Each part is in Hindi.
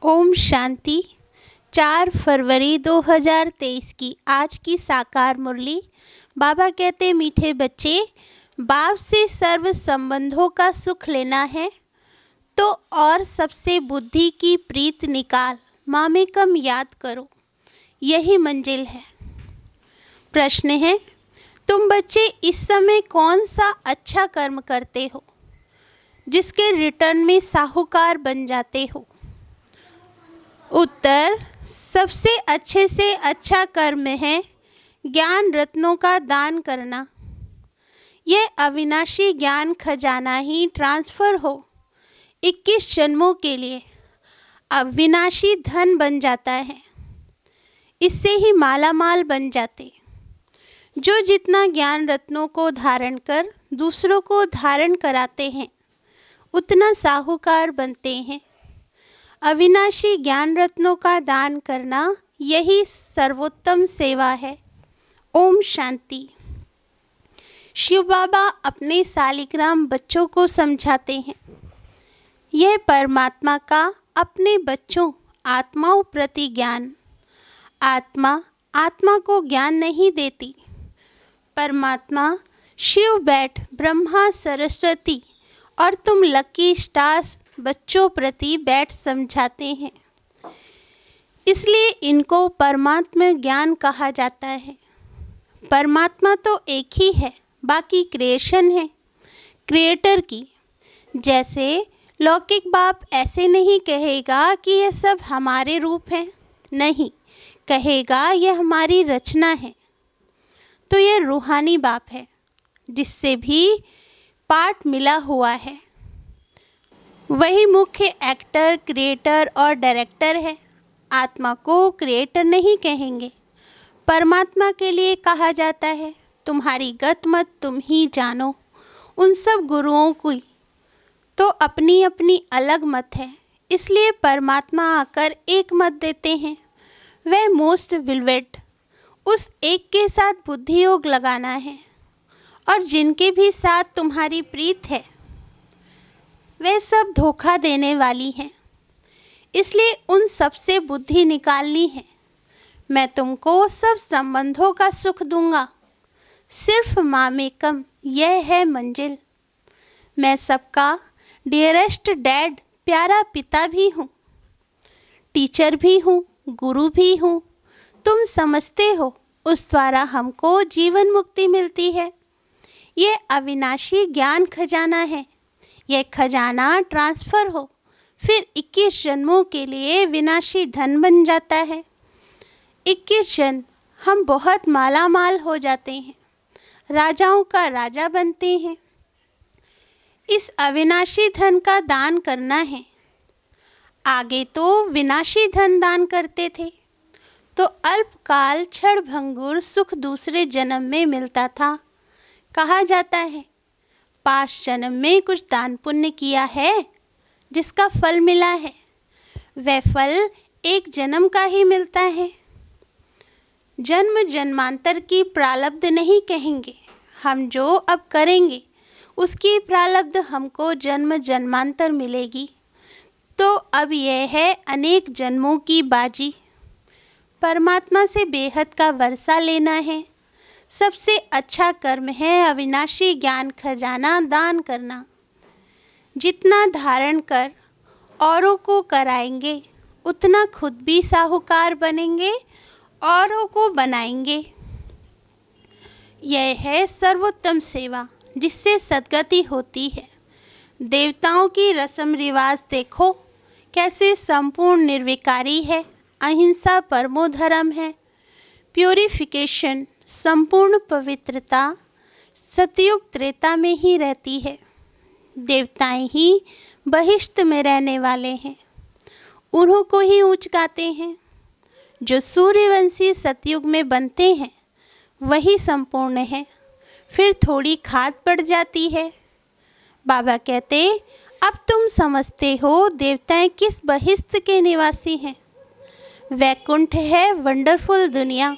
ओम शांति। 4 फरवरी 2023 की आज की साकार मुरली। बाबा कहते, मीठे बच्चे, बाप से सर्व संबंधों का सुख लेना है तो और सबसे बुद्धि की प्रीत निकाल मामेकम याद करो, यही मंजिल है। प्रश्न है, तुम बच्चे इस समय कौन सा अच्छा कर्म करते हो जिसके रिटर्न में साहूकार बन जाते हो? उत्तर, सबसे अच्छे से अच्छा कर्म है ज्ञान रत्नों का दान करना। यह अविनाशी ज्ञान खजाना ही ट्रांसफ़र हो 21 जन्मों के लिए अविनाशी धन बन जाता है। इससे ही मालामाल बन जाते। जो जितना ज्ञान रत्नों को धारण कर दूसरों को धारण कराते हैं उतना साहूकार बनते हैं। अविनाशी ज्ञान रत्नों का दान करना यही सर्वोत्तम सेवा है। ओम शांति। शिव बाबा अपने सालिग्राम बच्चों को समझाते हैं, यह परमात्मा का अपने बच्चों आत्माओं प्रति ज्ञान। आत्मा को ज्ञान नहीं देती। परमात्मा शिव बैठ ब्रह्मा सरस्वती और तुम लकी स्टार्स बच्चों प्रति बैठ समझाते हैं। इसलिए इनको परमात्मा ज्ञान कहा जाता है। परमात्मा तो एक ही है, बाकी क्रिएशन है क्रिएटर की। जैसे लौकिक बाप ऐसे नहीं कहेगा कि यह सब हमारे रूप हैं, नहीं कहेगा यह हमारी रचना है। तो यह रूहानी बाप है जिससे भी पार्ट मिला हुआ है। वही मुख्य एक्टर, क्रिएटर और डायरेक्टर है। आत्मा को क्रिएटर नहीं कहेंगे। परमात्मा के लिए कहा जाता है, तुम्हारी गत मत तुम ही जानो। उन सब गुरुओं की तो अपनी अपनी अलग मत है, इसलिए परमात्मा आकर एक मत देते हैं, वह मोस्ट विलवेट। उस एक के साथ बुद्धि योग लगाना है और जिनके भी साथ तुम्हारी प्रीत है वे सब धोखा देने वाली हैं। इसलिए उन सब से बुद्धि निकालनी है। मैं तुमको सब संबंधों का सुख दूंगा, सिर्फ मामेकम, यह है मंजिल। मैं सबका डियरेस्ट डैड, प्यारा पिता भी हूँ, टीचर भी हूँ, गुरु भी हूँ। तुम समझते हो उस द्वारा हमको जीवन मुक्ति मिलती है। यह अविनाशी ज्ञान खजाना है। यह खजाना ट्रांसफ़र हो फिर 21 जन्मों के लिए विनाशी धन बन जाता है। 21 जन्म हम बहुत माला माल हो जाते हैं, राजाओं का राजा बनते हैं। इस अविनाशी धन का दान करना है। आगे तो विनाशी धन दान करते थे तो अल्पकाल क्षण भंगुर सुख दूसरे जन्म में मिलता था। कहा जाता है 5 जन्म में कुछ दान पुण्य किया है जिसका फल मिला है, वह फल एक जन्म का ही मिलता है। जन्म जन्मांतर की प्रारब्ध नहीं कहेंगे। हम जो अब करेंगे उसकी प्रारब्ध हमको जन्म जन्मांतर मिलेगी। तो अब यह है अनेक जन्मों की बाजी। परमात्मा से बेहद का वर्षा लेना है। सबसे अच्छा कर्म है अविनाशी ज्ञान खजाना दान करना। जितना धारण कर औरों को कराएंगे उतना खुद भी साहूकार बनेंगे, औरों को बनाएंगे। यह है सर्वोत्तम सेवा जिससे सद्गति होती है। देवताओं की रस्म रिवाज देखो कैसे संपूर्ण निर्विकारी है। अहिंसा परमो धर्म है। प्यूरिफिकेशन, संपूर्ण पवित्रता सतयुग त्रेता में ही रहती है। देवताएं ही बहिष्ठ में रहने वाले हैं, उन्हों को ही ऊंच गाते हैं। जो सूर्यवंशी सतयुग में बनते हैं वही संपूर्ण है। फिर थोड़ी खाद पड़ जाती है। बाबा कहते, अब तुम समझते हो देवताएं किस बहिष्ठ के निवासी हैं। वैकुंठ है वंडरफुल दुनिया,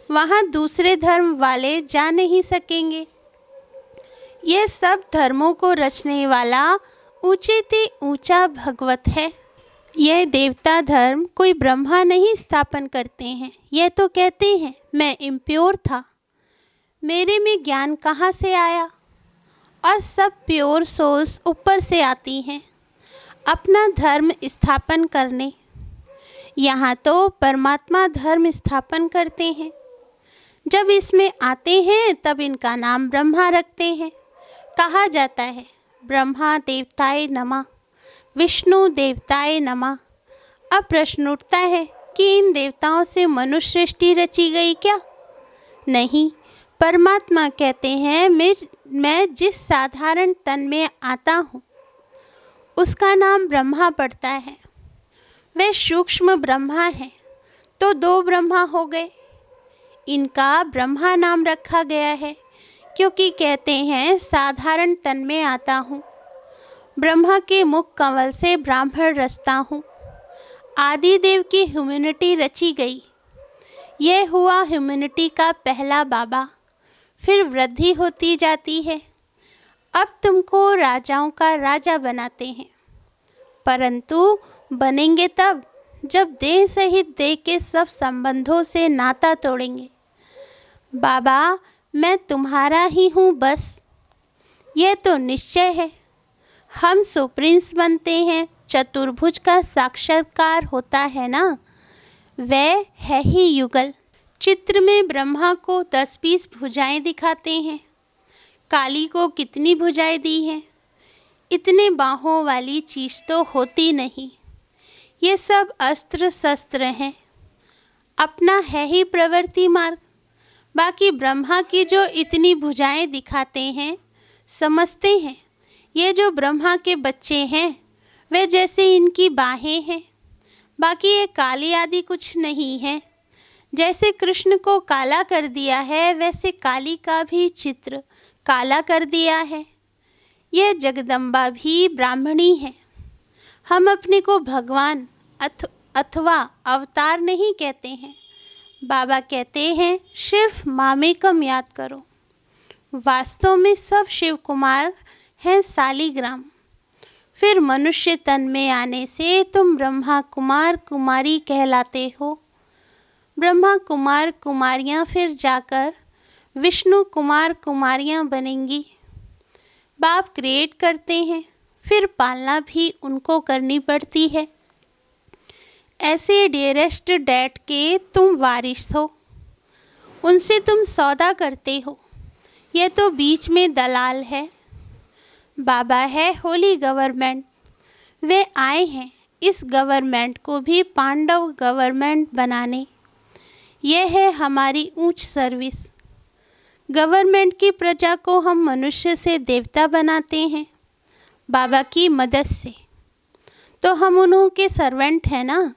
वहाँ दूसरे धर्म वाले जा नहीं सकेंगे। यह सब धर्मों को रचने वाला ऊंचे ते ऊंचा भगवत है। यह देवता धर्म कोई ब्रह्मा नहीं स्थापन करते हैं। यह तो कहते हैं मैं इम्प्योर था, मेरे में ज्ञान कहाँ से आया, और सब प्योर सोल्स ऊपर से आती हैं अपना धर्म स्थापन करने। यहाँ तो परमात्मा धर्म स्थापन करते हैं। जब इसमें आते हैं तब इनका नाम ब्रह्मा रखते हैं। कहा जाता है ब्रह्मा देवताय नमः, विष्णु देवताय नमः। अब प्रश्न उठता है कि इन देवताओं से मनुष्य सृष्टि रची गई क्या? नहीं, परमात्मा कहते हैं मैं जिस साधारण तन में आता हूँ उसका नाम ब्रह्मा पड़ता है। वे सूक्ष्म ब्रह्मा हैं, तो दो ब्रह्मा हो गए। इनका ब्रह्मा नाम रखा गया है क्योंकि कहते हैं साधारण तन में आता हूँ। ब्रह्मा के मुख कमल से ब्राह्मण रचता हूँ। आदिदेव की ह्यूमैनिटी रची गई। यह हुआ ह्यूमैनिटी का पहला बाबा। फिर वृद्धि होती जाती है। अब तुमको राजाओं का राजा बनाते हैं, परंतु बनेंगे तब जब देह सहित देह के सब संबंधों से नाता तोड़ेंगे। बाबा मैं तुम्हारा ही हूँ बस, यह तो निश्चय है। हम सुप्रिंस बनते हैं, चतुर्भुज का साक्षात्कार होता है ना, वह है ही युगल। चित्र में ब्रह्मा को 10-20 भुजाएं दिखाते हैं। काली को कितनी भुजाएं दी हैं? इतने बाहों वाली चीज़ तो होती नहीं। ये सब अस्त्र शस्त्र हैं, अपना है ही प्रवृत्ति मार्ग। बाकी ब्रह्मा की जो इतनी भुजाएं दिखाते हैं, समझते हैं ये जो ब्रह्मा के बच्चे हैं वे जैसे इनकी बाहें हैं। बाकी ये काली आदि कुछ नहीं है। जैसे कृष्ण को काला कर दिया है वैसे काली का भी चित्र काला कर दिया है। यह जगदम्बा भी ब्राह्मणी है। हम अपने को भगवान अथवा अवतार नहीं कहते हैं। बाबा कहते हैं सिर्फ मामेकम याद करो। वास्तव में सब शिव कुमार हैं सालीग्राम। फिर मनुष्य तन में आने से तुम ब्रह्मा कुमार कुमारी कहलाते हो। ब्रह्मा कुमार कुमारियाँ फिर जाकर विष्णु कुमार कुमारियाँ बनेंगी। बाप क्रिएट करते हैं, फिर पालना भी उनको करनी पड़ती है। ऐसे डियरेस्ट डैड के तुम वारिस हो, उनसे तुम सौदा करते हो। यह तो बीच में दलाल है। बाबा है होली गवर्नमेंट। वे आए हैं इस गवर्नमेंट को भी पांडव गवर्नमेंट बनाने। यह है हमारी ऊंच सर्विस। गवर्नमेंट की प्रजा को हम मनुष्य से देवता बनाते हैं बाबा की मदद से। तो हम उन्हों के सर्वेंट हैं ना,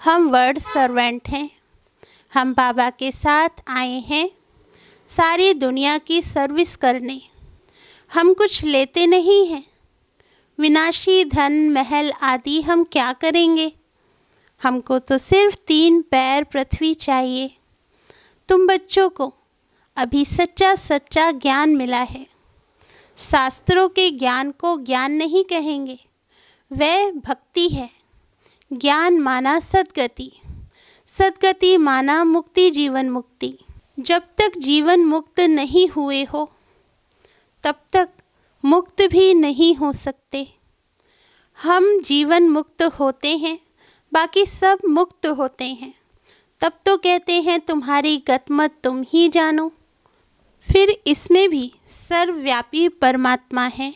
हम वर्ड सर्वेंट हैं। हम बाबा के साथ आए हैं सारी दुनिया की सर्विस करने। हम कुछ लेते नहीं हैं। विनाशी धन महल आदि हम क्या करेंगे? हमको तो सिर्फ 3 पैर पृथ्वी चाहिए। तुम बच्चों को अभी सच्चा सच्चा ज्ञान मिला है। शास्त्रों के ज्ञान को ज्ञान नहीं कहेंगे, वह भक्ति है। ज्ञान माना सद्गति, सद्गति माना मुक्ति, जीवन मुक्ति। जब तक जीवन मुक्त नहीं हुए हो तब तक मुक्त भी नहीं हो सकते। हम जीवन मुक्त होते हैं, बाकी सब मुक्त होते हैं। तब तो कहते हैं तुम्हारी गतमत तुम ही जानो। फिर इसमें भी सर्वव्यापी परमात्मा है,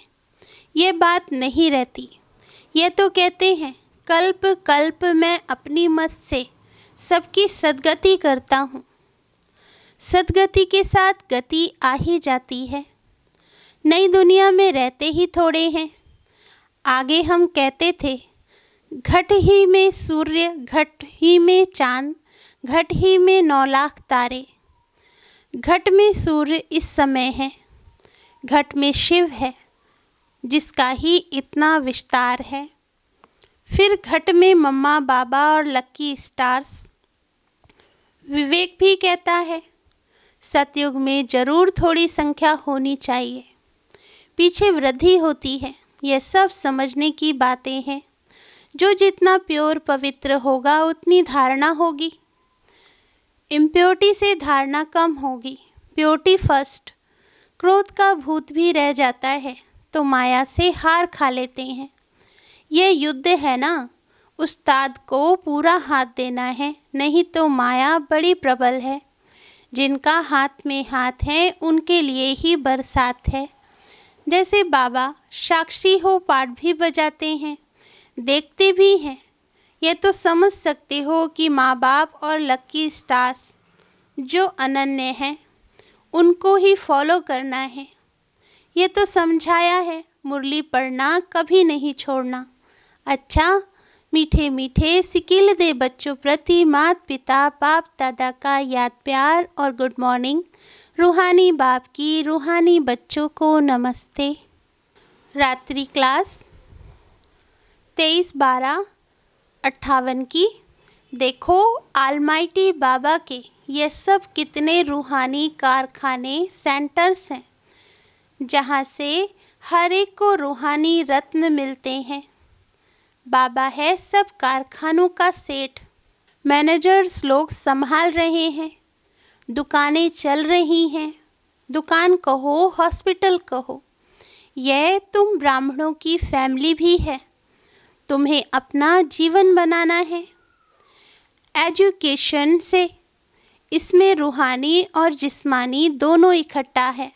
ये बात नहीं रहती। ये तो कहते हैं कल्प कल्प मैं अपनी मत से सबकी सद्गति करता हूँ। सद्गति के साथ गति आ ही जाती है। नई दुनिया में रहते ही थोड़े हैं। आगे हम कहते थे घट ही में सूर्य, घट ही में चांद, घट ही में 9 लाख तारे। घट में सूर्य इस समय है, घट में शिव है जिसका ही इतना विस्तार है। फिर घट में मम्मा बाबा और लकी स्टार्स। विवेक भी कहता है सतयुग में जरूर थोड़ी संख्या होनी चाहिए, पीछे वृद्धि होती है। यह सब समझने की बातें हैं जो जितना प्योर पवित्र होगा उतनी धारणा होगी। इम्प्योरिटी से धारणा कम होगी, प्योरिटी फर्स्ट। क्रोध का भूत भी रह जाता है तो माया से हार खा लेते हैं। यह युद्ध है ना, उस्ताद को पूरा हाथ देना है, नहीं तो माया बड़ी प्रबल है। जिनका हाथ में हाथ है उनके लिए ही बरसात है। जैसे बाबा साक्षी हो पाठ भी बजाते हैं, देखते भी हैं। यह तो समझ सकते हो कि माँ बाप और लकी स्टार्स जो अनन्य हैं उनको ही फॉलो करना है। ये तो समझाया है, मुरली पढ़ना कभी नहीं छोड़ना। अच्छा, मीठे मीठे सिकिल दे बच्चों प्रति माता पिता बाप दादा का याद प्यार और गुड मॉर्निंग। रूहानी बाप की रूहानी बच्चों को नमस्ते। रात्रि क्लास 23/12/58 की। देखो आलमाइटी बाबा के ये सब कितने रूहानी कारखाने सेंटर्स हैं, जहाँ से हर एक को रूहानी रत्न मिलते हैं। बाबा है सब कारखानों का सेठ। मैनेजर्स लोग संभाल रहे हैं, दुकानें चल रही हैं। दुकान कहो हॉस्पिटल कहो, यह तुम ब्राह्मणों की फैमिली भी है। तुम्हें अपना जीवन बनाना है। एजुकेशन से इसमें रूहानी और जिस्मानी दोनों इकट्ठा है,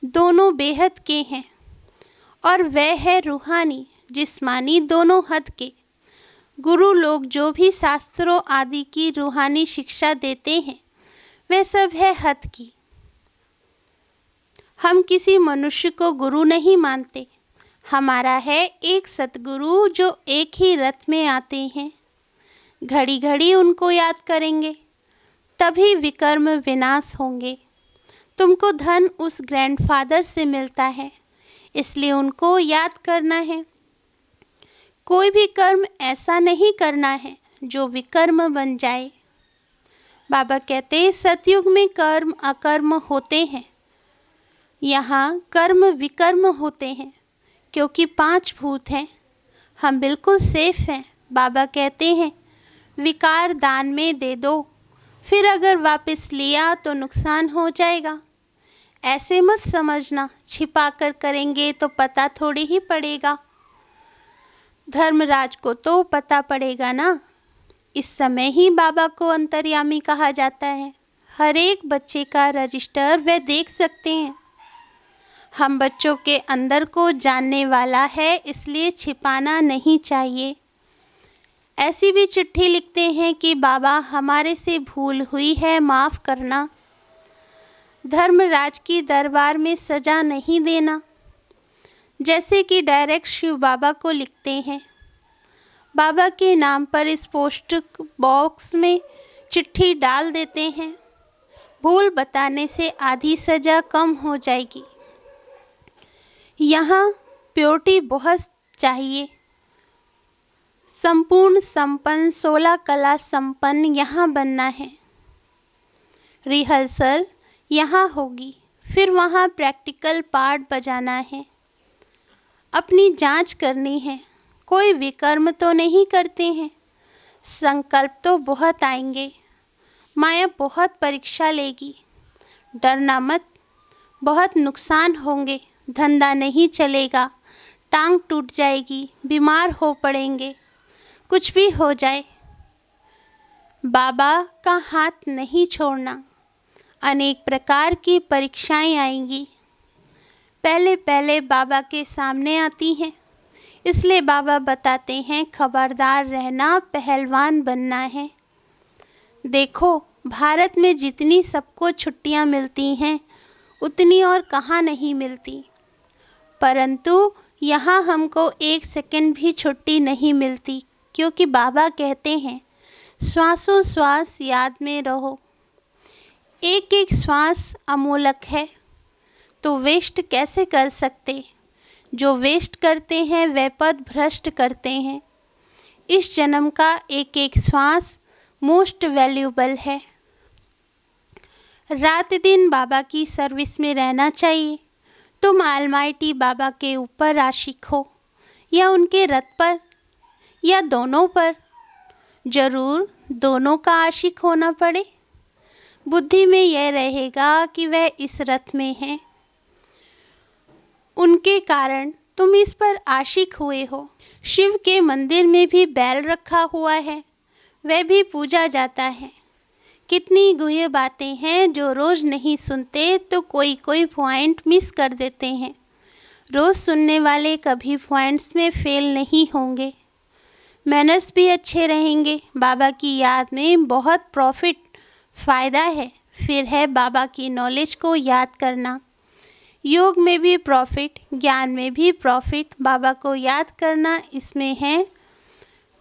दोनों बेहद के हैं। और वह है रूहानी जिस्मानी दोनों हद के। गुरु लोग जो भी शास्त्रों आदि की रूहानी शिक्षा देते हैं वह सब है हद की। हम किसी मनुष्य को गुरु नहीं मानते। हमारा है एक सतगुरु जो एक ही रथ में आते हैं। घड़ी घड़ी उनको याद करेंगे तभी विकर्म विनाश होंगे। तुमको धन उस ग्रैंडफादर से मिलता है, इसलिए उनको याद करना है। कोई भी कर्म ऐसा नहीं करना है जो विकर्म बन जाए। बाबा कहते हैं सतयुग में कर्म अकर्म होते हैं, यहाँ कर्म विकर्म होते हैं क्योंकि 5 भूत हैं। हम बिल्कुल सेफ हैं। बाबा कहते हैं विकार दान में दे दो, फिर अगर वापस लिया तो नुकसान हो जाएगा। ऐसे मत समझना, छिपा कर करेंगे तो पता थोड़ी ही पड़ेगा। धर्मराज को तो पता पड़ेगा ना। इस समय ही बाबा को अंतर्यामी कहा जाता है। हर एक बच्चे का रजिस्टर वे देख सकते हैं। हम बच्चों के अंदर को जानने वाला है, इसलिए छिपाना नहीं चाहिए। ऐसी भी चिट्ठी लिखते हैं कि बाबा हमारे से भूल हुई है, माफ़ करना। धर्मराज की दरबार में सजा नहीं देना, जैसे कि डायरेक्ट शिव बाबा को लिखते हैं। बाबा के नाम पर इस पोस्ट बॉक्स में चिट्ठी डाल देते हैं। भूल बताने से आधी सजा कम हो जाएगी। यहाँ प्योरिटी बहुत चाहिए। संपूर्ण संपन्न 16 कला संपन्न यहाँ बनना है। रिहर्सल यहाँ होगी, फिर वहाँ प्रैक्टिकल पार्ट बजाना है। अपनी जांच करनी है, कोई विकर्म तो नहीं करते हैं। संकल्प तो बहुत आएंगे, माया बहुत परीक्षा लेगी। डरना मत, बहुत नुकसान होंगे। धंधा नहीं चलेगा, टांग टूट जाएगी, बीमार हो पड़ेंगे, कुछ भी हो जाए। बाबा का हाथ नहीं छोड़ना। अनेक प्रकार की परीक्षाएं आएंगी, पहले पहले बाबा के सामने आती हैं। इसलिए बाबा बताते हैं खबरदार रहना, पहलवान बनना है। देखो भारत में जितनी सबको छुट्टियां मिलती हैं उतनी और कहाँ नहीं मिलती, परंतु यहाँ हमको 1 सेकंड भी छुट्टी नहीं मिलती, क्योंकि बाबा कहते हैं श्वासों श्वास याद में रहो। एक एक श्वास अमूलक है, तो वेस्ट कैसे कर सकते। जो वेस्ट करते हैं वे पद भ्रष्ट करते हैं। इस जन्म का एक एक श्वास मोस्ट वैल्यूबल है। रात दिन बाबा की सर्विस में रहना चाहिए। तुम ऑलमाइटी बाबा के ऊपर आशिक हो या उनके रथ पर, या दोनों पर? जरूर दोनों का आशिक होना पड़े। बुद्धि में यह रहेगा कि वह इस रथ में है, उनके कारण तुम इस पर आशिक हुए हो। शिव के मंदिर में भी बैल रखा हुआ है, वह भी पूजा जाता है। कितनी गुह्य बातें हैं जो रोज़ नहीं सुनते तो कोई कोई पॉइंट मिस कर देते हैं। रोज़ सुनने वाले कभी पॉइंट्स में फेल नहीं होंगे, मैनर्स भी अच्छे रहेंगे। बाबा की याद में बहुत प्रॉफिट फ़ायदा है। फिर है बाबा की नॉलेज को याद करना। योग में भी प्रॉफिट, ज्ञान में भी प्रॉफिट। बाबा को याद करना इसमें है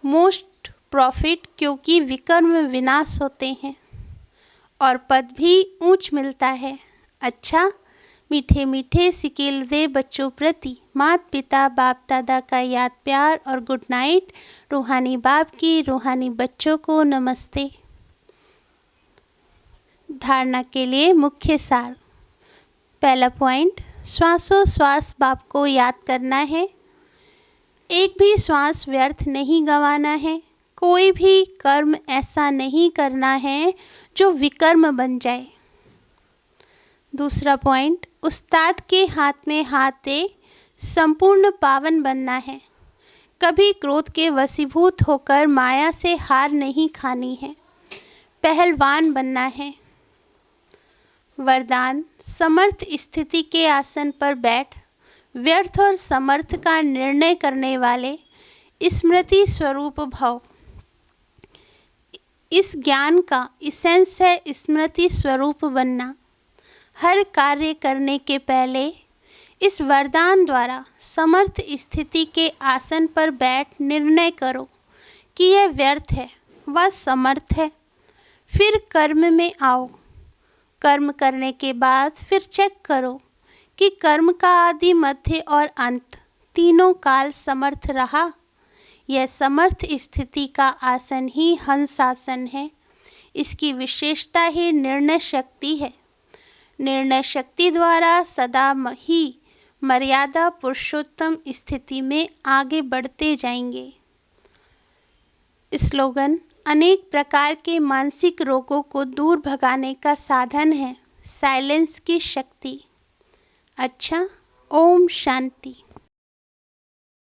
मोस्ट प्रॉफिट, क्योंकि विकर्म विनाश होते हैं और पद भी ऊंच मिलता है। अच्छा, मीठे मीठे सिकिल दे बच्चों प्रति माता पिता बाप दादा का याद प्यार और गुड नाइट। रूहानी बाप की रूहानी बच्चों को नमस्ते। धारणा के लिए मुख्य सार। पहला पॉइंट, श्वासोश्वास बाप को याद करना है। एक भी श्वास व्यर्थ नहीं गंवाना है। कोई भी कर्म ऐसा नहीं करना है जो विकर्म बन जाए। दूसरा पॉइंट, उस्ताद के हाथ में हाथ दे संपूर्ण पावन बनना है। कभी क्रोध के वशीभूत होकर माया से हार नहीं खानी है, पहलवान बनना है। वरदान, समर्थ स्थिति के आसन पर बैठ व्यर्थ और समर्थ का निर्णय करने वाले स्मृति स्वरूप भव। इस ज्ञान का इसेंस है स्मृति स्वरूप बनना। हर कार्य करने के पहले इस वरदान द्वारा समर्थ स्थिति के आसन पर बैठ निर्णय करो कि यह व्यर्थ है व समर्थ है। फिर कर्म में आओ। कर्म करने के बाद फिर चेक करो कि कर्म का आदि मध्य और अंत तीनों काल समर्थ रहा। यह समर्थ स्थिति का आसन ही हंसासन है। इसकी विशेषता ही निर्णय शक्ति है। निर्णय शक्ति द्वारा सदा ही मर्यादा पुरुषोत्तम स्थिति में आगे बढ़ते जाएंगे। स्लोगन, अनेक प्रकार के मानसिक रोगों को दूर भगाने का साधन है साइलेंस की शक्ति। अच्छा, ओम शांति।